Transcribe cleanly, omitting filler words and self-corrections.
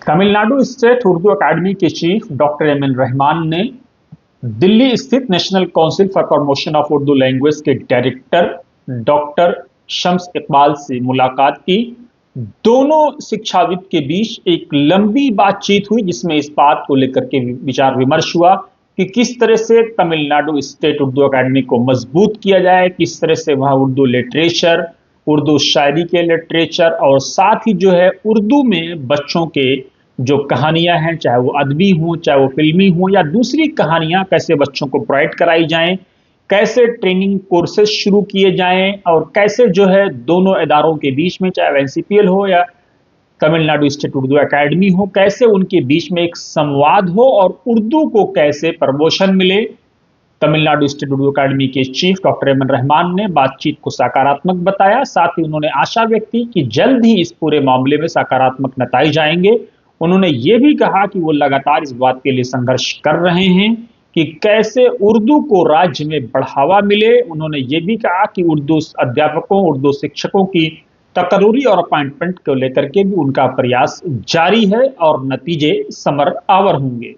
Tamil Nadu state Urdu अकादमी के chief doctor M.N.. Rahman ने दिल्ली स्थित national council for promotion of Urdu language के डायरेक्टर डॉक्टर शम्स इकबाल से मुलाकात की। दोनों शिक्षाविद के बीच एक लंबी बातचीत हुई, जिसमें इस बात को लेकर के विचार विमर्श हुआ कि किस तरह से तमिलनाडु स्टेट उर्दू अकादमी को मजबूत किया जाए, किस तरह से वहाँ उर्दू लिटरेचर, उर्दू शायरी के लिटरेचर और साथ ही जो है उर्दू में बच्चों के जो कहानियां हैं, चाहे वो अदबी हों, चाहे वो फिल्मी हों या दूसरी कहानियां, कैसे बच्चों को प्रोवाइड कराई जाएं, कैसे ट्रेनिंग कोर्सेज शुरू किए जाएं और कैसे जो है दोनों इदारों के बीच में, चाहे एनसीपीएल हो या तमिलनाडु स्टेट उर्दू अकादमी हो, कैसे उनके बीच में एक संवाद हो और उर्दू को कैसे प्रमोशन मिले। तमिलनाडु स्टेट उर्दू अकादमी के चीफ डॉक्टर एम.एन. रहमान ने बातचीत को सकारात्मक बताया। साथ ही उन्होंने आशा व्यक्त की कि जल्द ही इस पूरे मामले में सकारात्मक नतीजे आएंगे। उन्होंने ये भी कहा कि वो लगातार इस बात के लिए संघर्ष कर रहे हैं कि कैसे उर्दू को राज्य में बढ़ावा मिले। उन्होंने ये भी कहा कि उर्दू अध्यापकों, उर्दू शिक्षकों की तकर्री और अपॉइंटमेंट को लेकर के भी उनका प्रयास जारी है और नतीजे समर आवर होंगे।